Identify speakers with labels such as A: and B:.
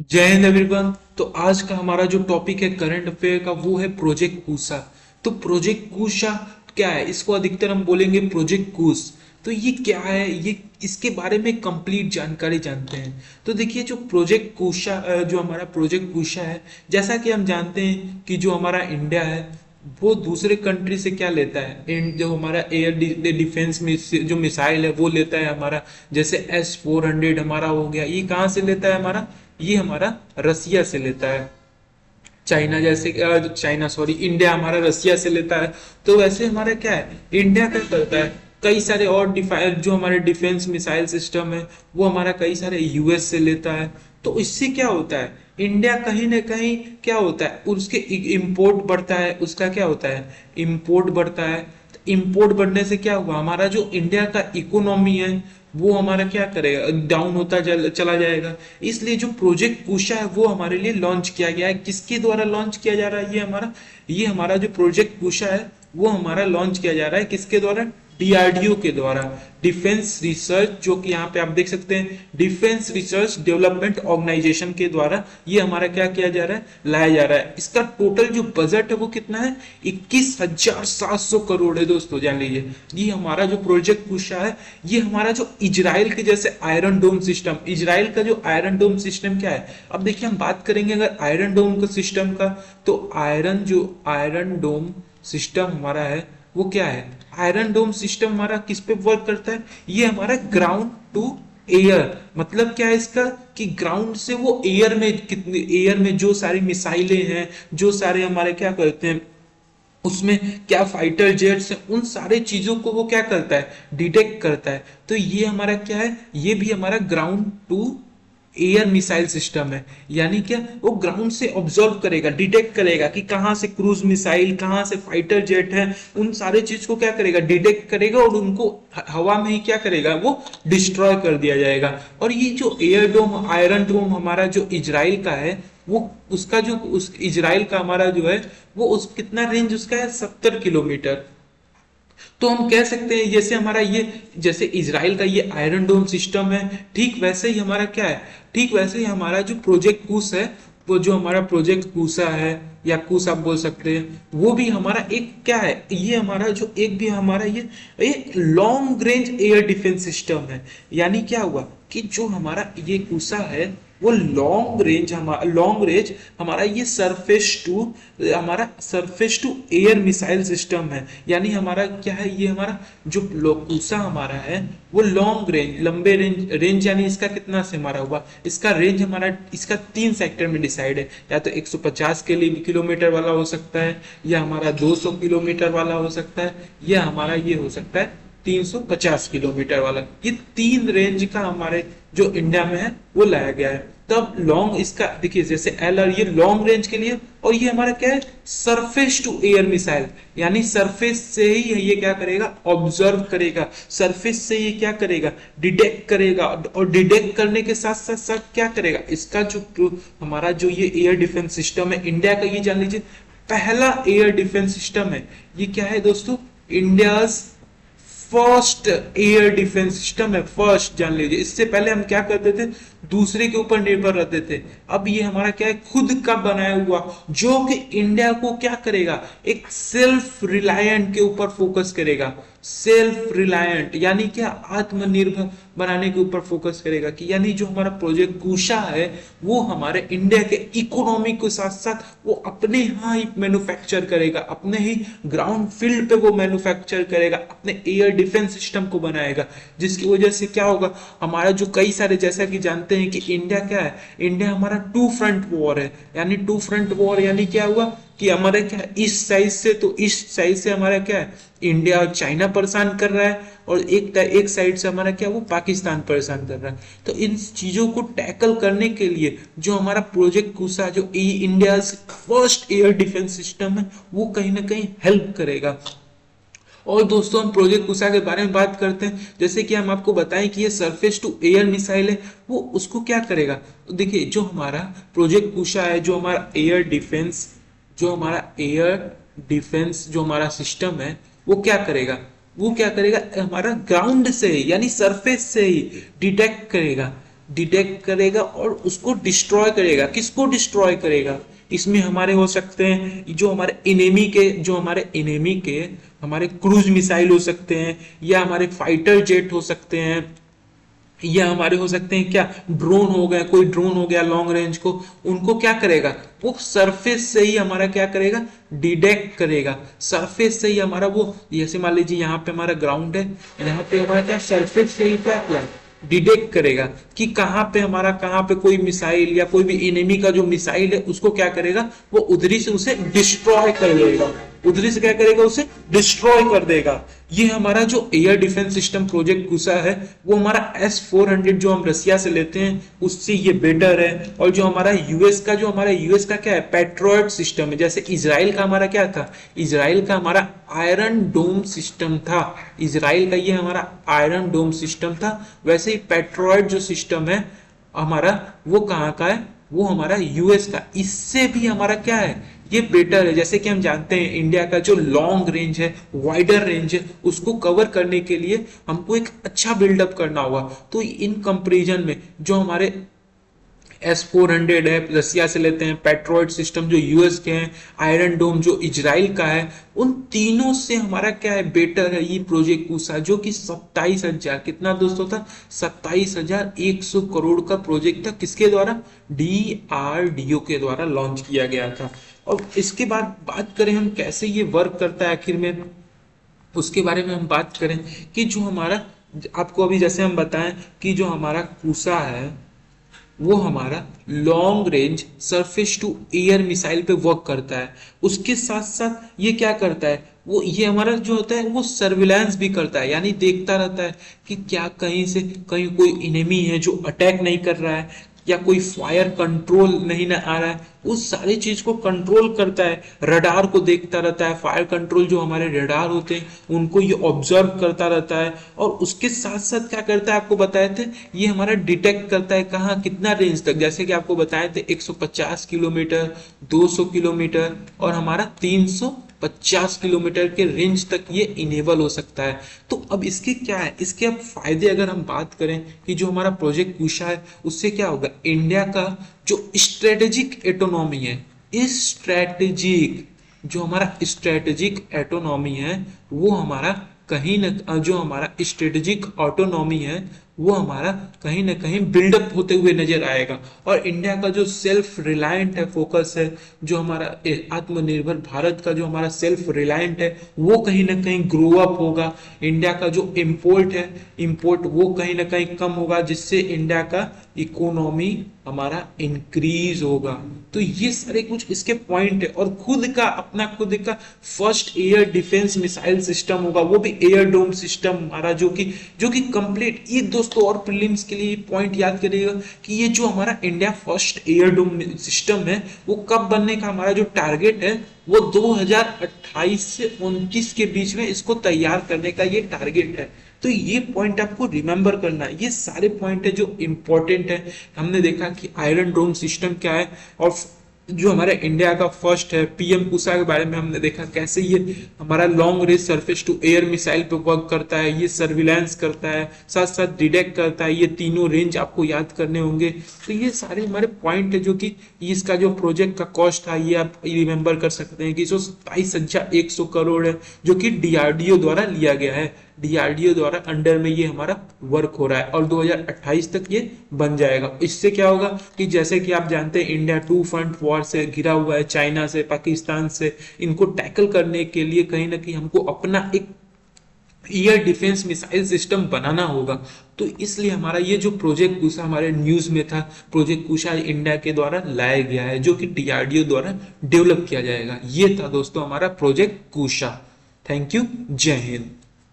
A: जय हिंद एवरीवन। तो आज का हमारा जो टॉपिक है करंट अफेयर का वो है प्रोजेक्ट कूसा। तो प्रोजेक्ट कूसा क्या है? इसको अधिकतर हम बोलेंगे प्रोजेक्ट कूस। तो ये क्या है, ये इसके बारे में कंप्लीट जानकारी जानते हैं। तो देखिए जो प्रोजेक्ट कूसा जो हमारा प्रोजेक्ट कूसा है, जैसा कि हम जानते हैं कि जो हमारा इंडिया है वो दूसरे कंट्री से क्या लेता है, जो हमारा एयर डिफेंस में जो मिसाइल है वो लेता है हमारा। जैसे S-400 हमारा हो गया, ये कहाँ से लेता है हमारा? ये हमारा रसिया से लेता है। चाइना जैसे चाइना सॉरी इंडिया हमारा रसिया से लेता है। तो वैसे हमारा क्या है, इंडिया क्या करता है, कई सारे और जो हमारे डिफेंस मिसाइल सिस्टम है वो हमारा कई सारे यूएस से लेता है। तो इससे क्या होता है, इंडिया कहीं ना कहीं क्या होता है, उसके इम्पोर्ट बढ़ता है, उसका क्या होता है, इम्पोर्ट बढ़ता है। इम्पोर्ट बढ़ने से क्या हुआ, हमारा जो इंडिया का इकोनॉमी है वो हमारा क्या करेगा, डाउन होता चला जाएगा। इसलिए जो प्रोजेक्ट कुशा है वो हमारे लिए लॉन्च किया गया है। किसके द्वारा लॉन्च किया जा रहा है? ये हमारा जो प्रोजेक्ट कुशा है वो हमारा लॉन्च किया जा रहा है किसके द्वारा? डीआरडीओ के द्वारा, डिफेंस रिसर्च, जो कि यहाँ पे आप देख सकते हैं डिफेंस रिसर्च डेवलपमेंट ऑर्गेनाइजेशन के द्वारा ये हमारा क्या किया जा रहा है, लाया जा रहा है। इसका टोटल जो बजट है वो कितना है? 21,700 करोड़ है दोस्तों, जान लीजिए। ये हमारा जो प्रोजेक्ट कुशा है, ये हमारा जो इजराइल के जैसे आयरन डोम सिस्टम, इजराइल का जो आयरन डोम सिस्टम क्या है, अब देखिए हम बात करेंगे अगर आयरन डोम का सिस्टम का, तो आयरन डोम सिस्टम हमारा है वो क्या है, आयरन डोम सिस्टम हमारा किस पे वर्क करता है, ये हमारा ग्राउंड टू एयर। मतलब क्या है इसका, कि ग्राउंड से वो एयर में, कितने एयर में जो सारी मिसाइलें हैं, जो सारे हमारे क्या कहते हैं उसमें क्या फाइटर जेट्स हैं, उन सारे चीजों को वो क्या करता है, डिटेक्ट करता है। तो ये हमारा क्या है, ये भी हमारा ground to air missile system है। यानी क्या, वो ग्राउंड से ऑब्जर्व करेगा, डिटेक्ट करेगा कि कहाँ से क्रूज मिसाइल, कहाँ से फाइटर जेट है, उन सारे चीज को क्या करेगा, डिटेक्ट करेगा और उनको हवा में ही क्या करेगा, वो डिस्ट्रॉय कर दिया जाएगा। और ये जो एयर डोम आयरन डोम हमारा जो इजराइल का है, वो उसका जो उस इजराइल का हमारा जो है वो उस कितना रेंज उसका है, 70 किलोमीटर। तो हम कह सकते हैं जैसे हमारा ये, जैसे इजराइल का ये आयरन डोम सिस्टम है, ठीक वैसे ही हमारा क्या है, ठीक वैसे ही हमारा जो प्रोजेक्ट कूस है, वो जो हमारा प्रोजेक्ट कूसा है या कूस आप बोल सकते हैं, वो भी हमारा एक क्या है, ये हमारा जो एक भी हमारा ये long range air defence system है। यानी क्या हुआ कि जो हमारा ये कूसा है वो लॉन्ग रेंज हमारा ये surface to air missile system है। यानी हमारा क्या है, ये हमारा जो लोकूसा हमारा है वो लॉन्ग रेंज, लंबे रेंज यानी इसका कितना से हमारा हुआ, इसका रेंज हमारा, इसका 3 सेक्टर में डिसाइड है। या तो 150 के लिए किलोमीटर वाला हो सकता है, या हमारा 200 किलोमीटर वाला हो सकता है, या हमारा ये हो सकता है 350 किलोमीटर वाला। ये 3 रेंज का हमारे जो इंडिया में है वो लाया गया है। तब लॉन्ग इसका देखिए, जैसे एल आर ये लॉन्ग रेंज के लिए, और ये हमारा क्या है, सरफेस टू एयर मिसाइल। यानी सरफेस से ही ये क्या करेगा, ऑब्जर्व करेगा, सरफेस से ये क्या करेगा, डिटेक्ट करेगा। और डिटेक्ट करने के साथ साथ साथ क्या करेगा, इसका जो हमारा जो ये एयर डिफेंस सिस्टम है इंडिया का, ये जान लीजिए पहला एयर डिफेंस सिस्टम है। ये क्या है दोस्तों, India first air defence system है, फर्स्ट जान लीजिए। इससे पहले हम क्या करते थे, दूसरे के ऊपर निर्भर रहते थे। अब ये हमारा क्या है, खुद का बनाया हुआ, जो कि इंडिया को क्या करेगा, एक सेल्फ रिलायंट के ऊपर फोकस करेगा। सेल्फ रिलायंट यानी क्या, आत्मनिर्भर बनाने के ऊपर फोकस करेगा। कि यानी जो हमारा प्रोजेक्ट कुशा है वो हमारे इंडिया के इकोनॉमी के साथ साथ वो अपने यहाँ ही मैन्युफैक्चर करेगा, अपने ही ग्राउंड फील्ड पे वो मैन्युफैक्चर करेगा, अपने एयर डिफेंस सिस्टम को बनाएगा। जिसकी वजह से क्या होगा, हमारा जो कई सारे, जैसा कि जानते हैं कि इंडिया क्या है, इंडिया हमारा टू फ्रंट वॉर है। यानी टू फ्रंट वॉर यानी क्या हुआ कि हमारा क्या, ईस्ट साइड से, तो ईस्ट साइड से हमारा क्या है, इंडिया और चाइना परेशान कर रहा है, और एक साइड से हमारा क्या, वो पाकिस्तान परेशान कर रहा है। तो इन चीजों को टैकल करने के लिए जो हमारा प्रोजेक्ट कुसा, जो India first air defence system है, वो कहीं ना कहीं हेल्प करेगा। और दोस्तों हम प्रोजेक्ट कुशा के बारे में बात करते हैं। जैसे कि हम आपको बताएं कि ये सरफेस टू एयर मिसाइल है, वो उसको क्या करेगा। तो देखिए जो हमारा प्रोजेक्ट कुशा है, जो हमारा एयर डिफेंस जो हमारा सिस्टम है, वो क्या करेगा, हमारा ग्राउंड से यानी सरफेस से ही डिटेक्ट करेगा, डिटेक्ट करेगा और उसको डिस्ट्रॉय करेगा। किसको डिस्ट्रॉय करेगा? इसमें हमारे हो सकते हैं जो हमारे एनिमी के हमारे क्रूज मिसाइल हो सकते हैं, या हमारे फाइटर जेट हो सकते हैं, या हमारे हो सकते हैं क्या ड्रोन हो गए, कोई ड्रोन हो गया लॉन्ग रेंज को, उनको क्या करेगा वो सरफेस से ही हमारा क्या करेगा डिटेक्ट करेगा। सरफेस से ही हमारा वो, जैसे मान लीजिए यहाँ पे हमारा ग्राउंड है, यहाँ पे हमारा क्या सरफेस से ही क्या किया डिटेक्ट करेगा कि कहाँ पे कोई मिसाइल या कोई भी एनिमी का जो मिसाइल है उसको क्या करेगा वो उधरी से उसे डिस्ट्रॉय कर देगा, उधरी से क्या करेगा उसे डिस्ट्रॉय कर देगा। ये हमारा जो एयर डिफेंस सिस्टम प्रोजेक्ट कुसा है वो हमारा S-400 जो हम रसिया से लेते हैं उससे ये बेटर है। और जो हमारा यूएस का क्या है पैट्रियट सिस्टम है। जैसे इजराइल का हमारा क्या था, इजराइल का हमारा आयरन डोम सिस्टम था, इजराइल का ये हमारा आयरन डोम सिस्टम था। वैसे ही पैट्रियट जो सिस्टम है हमारा वो कहाँ का है, वो हमारा यूएस का, इससे भी हमारा क्या है ये बेटर है। जैसे कि हम जानते हैं इंडिया का जो लॉन्ग रेंज है, वाइडर रेंज है, उसको कवर करने के लिए हमको एक अच्छा बिल्डअप करना होगा। तो इन कंपैरिजन में जो हमारे S-400 है रसिया से लेते हैं, पैट्रियट सिस्टम जो यूएस के हैं, आयरन डोम जो इजराइल का है, उन तीनों से हमारा क्या है बेटर है ये प्रोजेक्ट कुसा, जो कि 27,000 कितना दोस्तों था 27,100 करोड़ का प्रोजेक्ट था। किसके द्वारा? DRDO के द्वारा लॉन्च किया गया था। और इसके बाद बात करें हम कैसे ये वर्क करता है आखिर में, उसके बारे में हम बात करें कि जो हमारा, आपको अभी जैसे हम बताएं कि जो हमारा कुसा है वो हमारा long range surface to air missile पे वर्क करता है। उसके साथ साथ ये क्या करता है, वो ये हमारा जो होता है वो सर्विलांस भी करता है, यानी देखता रहता है कि क्या कहीं से कहीं कोई इनेमी है जो अटैक नहीं कर रहा है, या कोई फायर कंट्रोल नहीं ना आ रहा है, उस सारी चीज को कंट्रोल करता है। रडार को देखता रहता है, फायर कंट्रोल जो हमारे रडार होते हैं उनको ये ऑब्जर्व करता रहता है। और उसके साथ साथ क्या करता है, आपको बताए थे ये हमारा डिटेक्ट करता है कहाँ कितना रेंज तक, जैसे कि आपको बताए थे 150 किलोमीटर, 200 किलोमीटर और हमारा 350 किलोमीटर के रेंज तक ये इनेबल हो सकता है। तो अब इसके क्या है, इसके अब फायदे अगर हम बात करें कि जो हमारा प्रोजेक्ट कुशा है उससे क्या होगा, इंडिया का जो स्ट्रेटेजिक एटोनॉमी है, इस स्ट्रेटेजिक जो हमारा स्ट्रेटेजिक एटोनॉमी है वो हमारा कहीं न जो हमारा स्ट्रेटेजिक ऑटोनॉमी है वो हमारा कहीं ना कहीं बिल्डअप होते हुए नजर आएगा। और इंडिया का जो सेल्फ रिलायंट है फोकस है, जो हमारा आत्मनिर्भर भारत का जो हमारा सेल्फ रिलायंट है वो कहीं ना कहीं ग्रो अप होगा। इंडिया का जो इम्पोर्ट वो कहीं ना कहीं कम होगा, जिससे इंडिया का इकोनॉमी हमारा इंक्रीज होगा। तो ये सारे कुछ इसके पॉइंट है। और खुद का first air defence missile system होगा, वो भी एयर डोम सिस्टम हमारा, जो कि कंप्लीट। ये दोस्तों और प्रीलिम्स के लिए पॉइंट याद करिएगा कि ये जो हमारा इंडिया फर्स्ट एयर डोम सिस्टम है वो कब बनने का हमारा जो टारगेट है वो 2028 से 29 के बीच में इसको तैयार करने का ये टारगेट है। तो ये पॉइंट आपको रिमेंबर करना है, ये सारे पॉइंट है जो इंपॉर्टेंट है। हमने देखा कि आयरन डोम सिस्टम क्या है, और जो हमारे इंडिया का फर्स्ट है पीएम कुशा के बारे में हमने देखा कैसे ये हमारा long range surface to air missile पे वर्क करता है, ये सर्विलांस करता है, साथ साथ डिटेक्ट करता है। ये तीनों रेंज आपको याद करने होंगे। तो ये सारे हमारे पॉइंट है जो कि इसका जो प्रोजेक्ट का कॉस्ट था ये आप रिमेंबर कर सकते हैं कि 27,100 करोड़ है, जो कि डीआरडीओ द्वारा लिया गया है। डीआरडीओ द्वारा अंडर में ये हमारा वर्क हो रहा है और 2028 तक ये बन जाएगा। इससे क्या होगा कि जैसे कि आप जानते हैं इंडिया टू फ्रंट वॉर से घिरा हुआ है, चाइना से, पाकिस्तान से। इनको टैकल करने के लिए कहीं ना कहीं हमको अपना एक एयर डिफेंस मिसाइल सिस्टम बनाना होगा। तो इसलिए हमारा ये जो प्रोजेक्ट कुशा हमारे न्यूज में था, प्रोजेक्ट कुशा इंडिया के द्वारा लाया गया है, जो कि डीआरडीओ द्वारा डेवलप किया जाएगा। ये था दोस्तों हमारा प्रोजेक्ट कुशा। थैंक यू, जय हिंद।